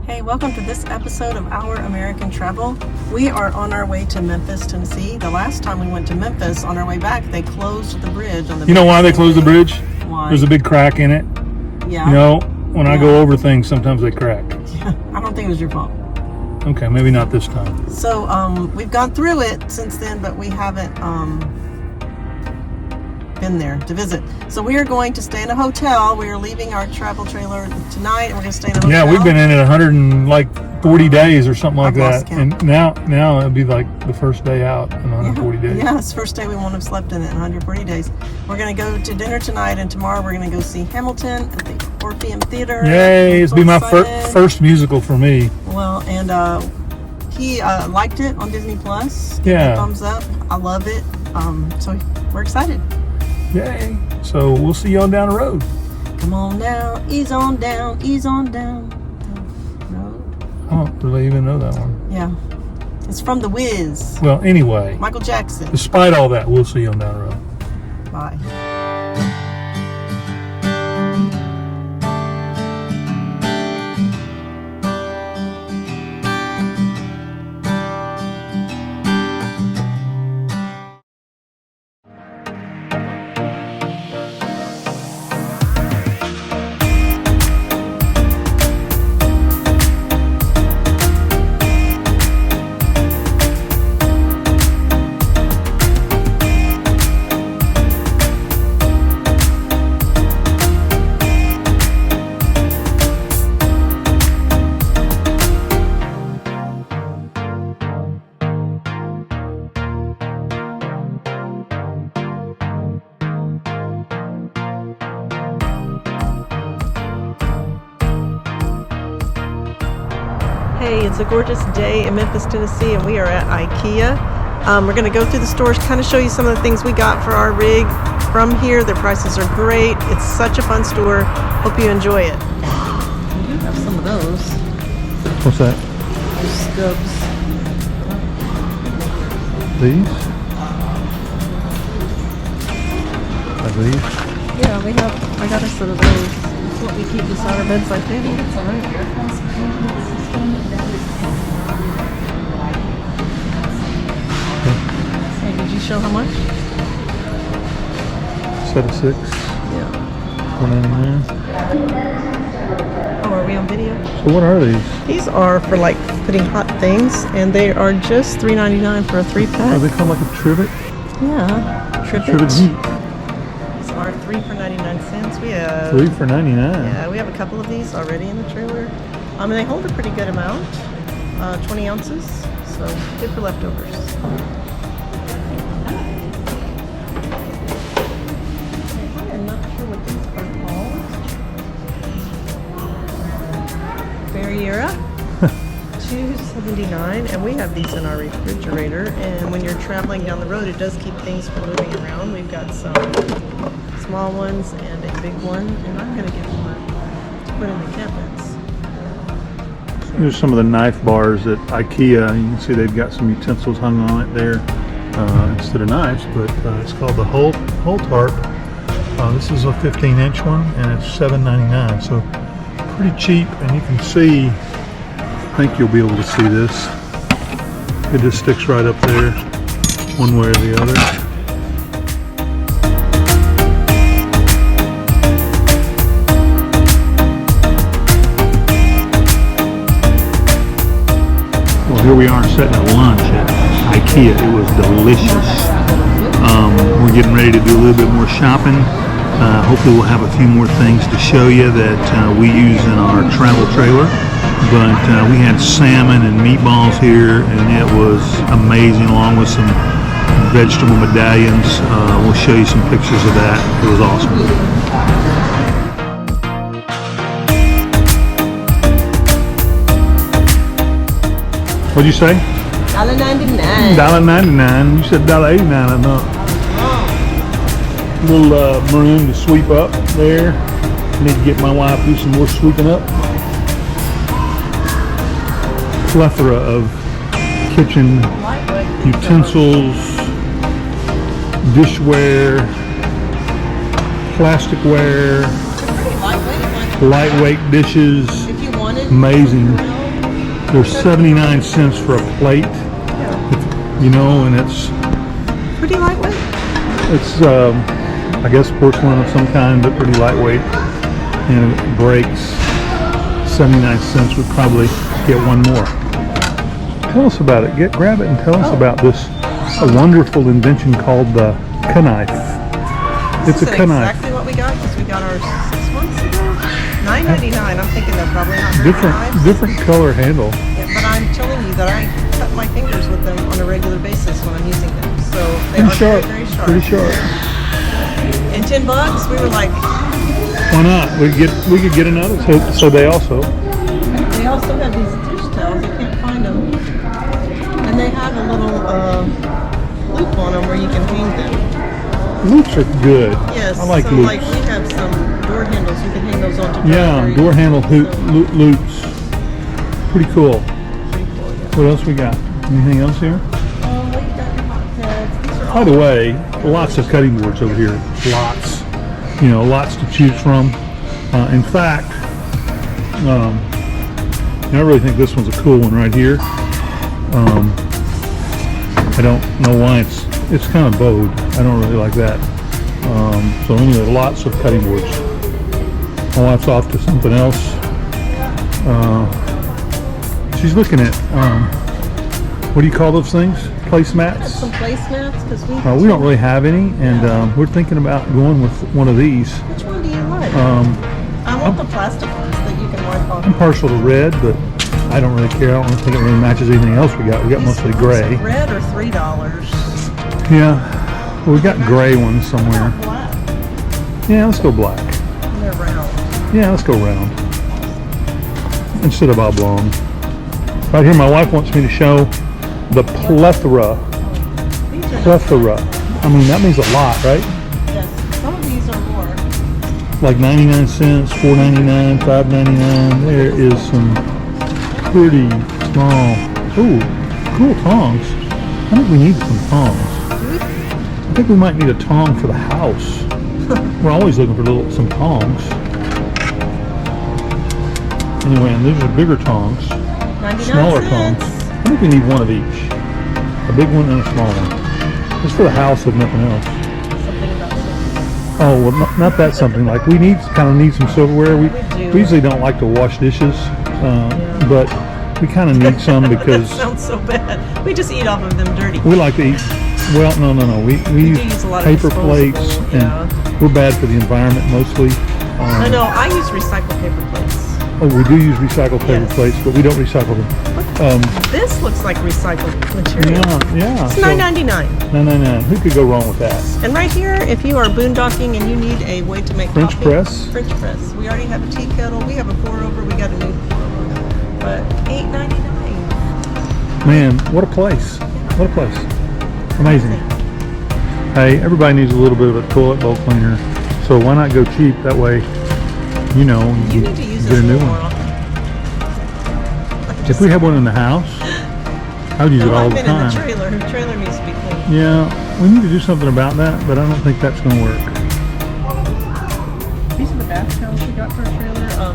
Hey, welcome to this episode of Our American Travel. We are on our way to Memphis, Tennessee. The last time we went to Memphis, on our way back, they closed the bridge on the. You know why they closed the bridge? Why? There's a big crack in it. Yeah. You know, when I go over things, sometimes they crack. Yeah, I don't think it was your fault. Okay, maybe not this time. So, we've gone through it since then, but we haven't been there to visit. So we are going to stay in a hotel. We are leaving our travel trailer tonight, and we're going to stay in a hotel. Yeah, we've been in it 140 days or something like that. And now it'll be like the first day out in 140 days. Yeah, it's the first day we won't have slept in it in 140 days. We're going to go to dinner tonight, and tomorrow we're going to go see Hamilton at the Orpheum Theater. Yay, it's be my first musical for me. Well, and he liked it on Disney Plus. Yeah. A thumbs up. I love it. So we're excited. Yay. So we'll see y'all down the road. Come on now, ease on down the road. I don't really even know that one. Yeah. It's from The Wiz. Well, anyway. Michael Jackson. Despite all that, we'll see y'all down the road. Bye. Hey, it's a gorgeous day in Memphis, Tennessee, and we are at IKEA. We're going to go through the stores, kind of show you some of the things we got for our rig from here. Their prices are great. It's such a fun store. Hope you enjoy it. We do have some of those. What's that? Those stubs. These? Like these? Yeah, I got a set of those. That's what we keep beside our bedside table. It's all right. Hey, did you show how much? Set of 6. Yeah. $4.99. Oh, are we on video? So what are these? These are for like putting hot things, and they are just $3.99 for a 3-pack. Are they called like a trivet? Yeah, Trivet heat. These are 3 for 99 cents. We have 3 for $99. Yeah, we have a couple of these already in the trailer. And they hold a pretty good amount, 20 ounces, so good for leftovers. I am not sure what these are called. Barriera, $2.79, and we have these in our refrigerator. And when you're traveling down the road, it does keep things from moving around. We've got some small ones and a big one, and I'm going to get one to put in the cabinets. Here's some of the knife bars at IKEA. You can see they've got some utensils hung on it there instead of knives, but it's called the Holt Harp. This is a 15-inch one, and it's $7.99, so pretty cheap. And you can see, I think you'll be able to see this. It just sticks right up there, one way or the other. Here we are sitting at lunch at IKEA. It was delicious. We're getting ready to do a little bit more shopping. Hopefully we'll have a few more things to show you that we use in our travel trailer. But we had salmon and meatballs here, and it was amazing, along with some vegetable medallions. We'll show you some pictures of that. It was awesome. What'd you say? $1.99. $1.99. You said $1.89, I thought. Little broom to sweep up there. Need to get my wife to do some more sweeping up. Plethora of kitchen utensils, dishware, plasticware, lightweight dishes. If you wanted amazing. They're 79 cents for a plate, Yeah. you know, and it's Pretty lightweight. I guess porcelain of some kind, but pretty lightweight, and if it breaks, 79 cents would probably get one more. Tell us about it. Grab it and tell us about this wonderful invention called the knife. It's a knife. Exactly what we got because we got ours 6 months ago. $9.99. I'm thinking they're probably not very nice. Different color handle. Yeah, but I'm telling you that I cut my fingers with them on a regular basis when I'm using them. So they are Sharp. very sharp. Pretty sharp. And $10, we were like, Why not? We could get another. So they also. they also have these dish towels. I can't find them. And they have a little loop on them where you can hang them. Loops are good. Yes. I like so loops. like we have some door handles. You can hang those onto. Yeah, door handle loops. Pretty cool. Pretty cool, yeah. What else we got? Anything else here? We got hot pads. These are By the way, lots of cutting boards over here. Lots. You know, lots to choose from. In fact, I really think this one's a cool one right here. I don't know why it's kind of bowed. I don't really like that. So anyway, lots of cutting boards. My wife's off to something else. She's looking at what do you call those things? Placemats? some placemats because We don't really have any, and we're thinking about going with one of these. Which one do you like? I want the plastic ones that you can wipe off. I'm partial to red, but I don't really care. I don't think it really matches anything else we got. We got mostly gray. Red or $3. Yeah, well, we got gray ones somewhere. Black. Yeah, let's go black. And they're round. Yeah, let's go round instead of oblong. Right here, my wife wants me to show the plethora. These are Plethora. I mean, that means a lot, right? yes. Some of these are more. Like 99 cents, $4.99, $5.99. There is some pretty small. Ooh, cool tongs. I think we need some tongs. I think we might need a tong for the house. We're always looking for some tongs. Anyway, and these are bigger tongs, 99 smaller cents. tongs. I think we need one of each. A big one and a small one. Just for the house, if nothing else. Something about this. Oh, well, not that something. Like we kind of need some silverware. We do. usually don't like to wash dishes, but we kind of need some because That sounds so bad. We just eat off of them dirty. we like to eat. Well, no. We do use a lot of paper disposable, plates, yeah. and we're bad for the environment mostly. I know. I use recycled paper plates. Oh, we do use recycled paper Yes. plates, but we don't recycle them. This looks like recycled material. Yeah. It's so- $9.99. $9.99. Who could go wrong with that? And right here, if you are boondocking and you need a way to make French coffee, press? French press. We already have a tea kettle. We have a pour over. We got a new pour over. But $8.99. Man, what a place. What a place. Amazing. Hey, everybody needs a little bit of a toilet bowl cleaner. So why not go cheap? That way, you know, You need to use get this a new more one. often. If we had one in the house, I would use it all the I've been in the time. trailer. Her trailer needs to be cleaned. Yeah, we need to do something about that, but I don't think that's going to work. These are the bath towels we got for our trailer.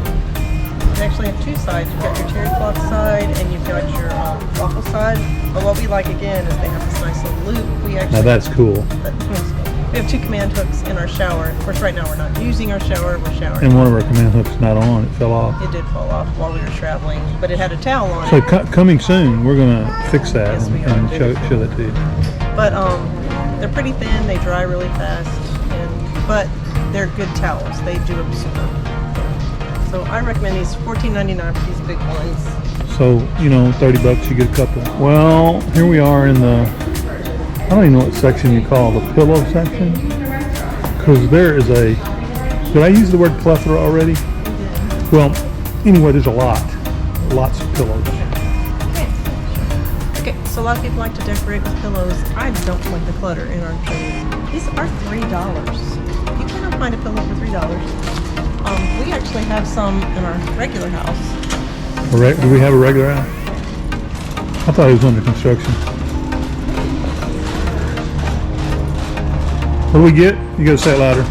They actually have two sides. You've got your terry cloth side and you've got your waffle side. But what we like again is they have this nice little loop. We actually Now that's cool. we have two command hooks in our shower. Of course, right now we're not using our shower. We're showering. And one of our command hooks is not on. It fell off. It did fall off while we were traveling, but it had a towel on So it. coming soon, we're going to fix that Yes, we and are. show that to you. But they're pretty thin. They dry really fast, but they're good towels. They do absorb. So I recommend these. $14.99 for these big ones. So, you know, $30 you get a couple. Well, here we are in the, I don't even know what section you call the pillow section. Because there is a, did I use the word plethora already? Well, anyway, there's lots of pillows. Okay, so a lot of people like to decorate with pillows. I don't like the clutter in our trailer. These are $3. You cannot find a pillow for $3. We actually have some in our regular house. Do we have a regular house? I thought it was under construction. What do we get? You gotta say it louder.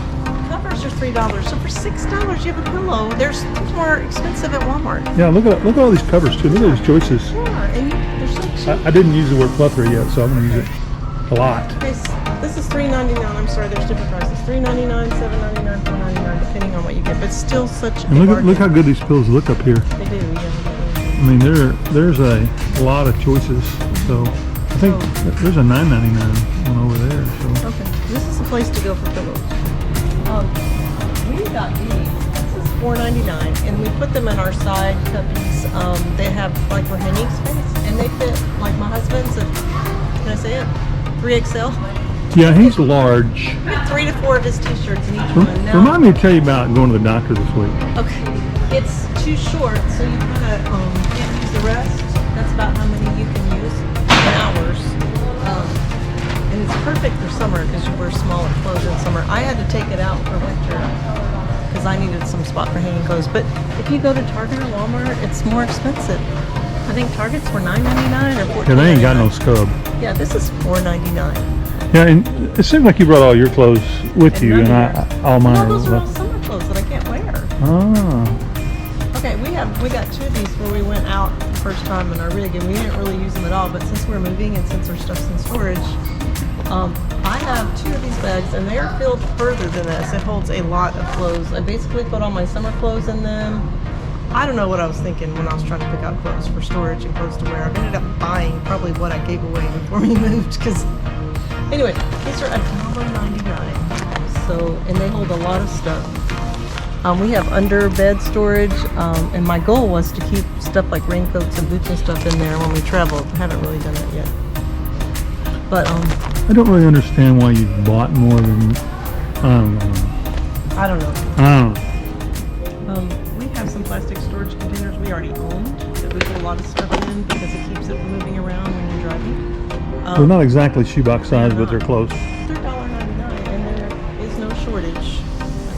Covers are $3. So for $6 you have a pillow. There's more expensive at Walmart. Yeah, look at all these covers too. Look at these choices. Yeah, and they're so cheap. I didn't use the word plethora yet, so I'm going to use it a lot. Okay, this is $3.99. I'm sorry, there's different prices. $3.99, $7.99, $4.99, depending on what you get. But still such a bargain. Look how good these pillows look up here. They do, yeah. I mean, there's a lot of choices. So I think there's a $9.99 one over there. So. Okay, this is the place to go for pillows. We got these. This is $4.99, and we put them in our side cubbies. They have like Raheni's space, and they fit like my husband's. Can I say it? 3XL. Yeah, he's large. We have 3 to 4 of his t-shirts in each one. Now, remind me to tell you about going to the doctor this week. okay, it's too short, so you kind of can't use the rest. That's about how many you can use in hours. And it's perfect for summer because you wear smaller clothes in summer. I had to take it out for winter because I needed some spot for hanging clothes. But if you go to Target or Walmart, it's more expensive. I think Target's for $9.99 or $14.99. Yeah, they ain't got no scrub. Yeah, this is $4.99. Yeah, and it seems like you brought all your clothes with you, and all mine No, are. those are all summer clothes that I can't wear. Oh. Okay, we got 2 of these where we went out the first time in our rig, and we didn't really use them at all. But since we're moving and since our stuff's in storage, I have 2 of these bags, and they're filled further than this. It holds a lot of clothes. I basically put all my summer clothes in them. I don't know what I was thinking when I was trying to pick out clothes for storage and clothes to wear. I've ended up buying probably what I gave away before we moved. Because anyway, these are $1.99. So, and they hold a lot of stuff. We have under bed storage, and my goal was to keep stuff like raincoats and boots and stuff in there when we traveled. I haven't really done that yet. But I don't really understand why you bought more than I don't know. I don't know. We have some plastic storage containers we already owned that we put a lot of stuff in because it keeps it from moving around when you're driving. They're not exactly shoebox size, but they're close. They're $1.99, and there is no shortage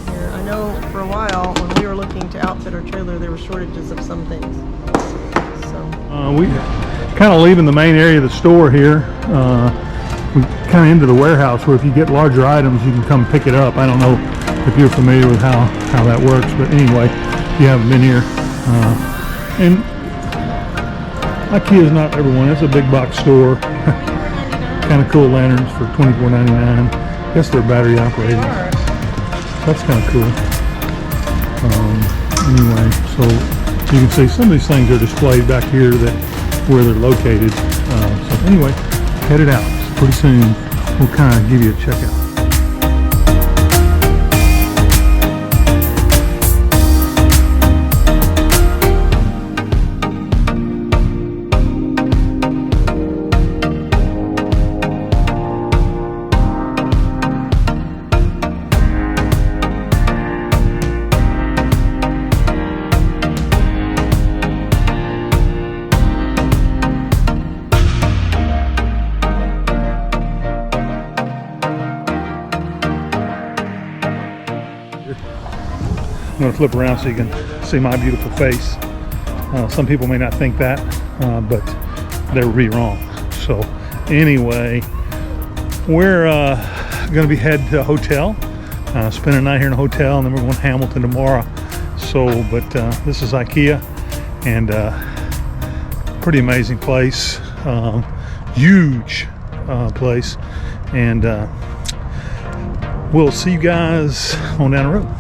here. I know for a while when we were looking to outfit our trailer, there were shortages of some things. So We kind of leaving the main area of the store here. We kind of into the warehouse where if you get larger items, you can come pick it up. I don't know if you're familiar with how that works, but anyway, if you haven't been here. And IKEA is not everyone. It's a big box store. Kind of cool lanterns for $24.99. I guess they're battery operated. That's kind of cool. Anyway, so you can see some of these things are displayed back here where they're located. So anyway, head it out. So pretty soon we'll kind of give you a checkout. I'm going to flip around so you can see my beautiful face. Some people may not think that, but they would be wrong. So anyway, we're going to be heading to a hotel, spend a night here in a hotel, and then we're going to Hamilton tomorrow. So, but this is IKEA, and pretty amazing place, huge place, and we'll see you guys on down the road.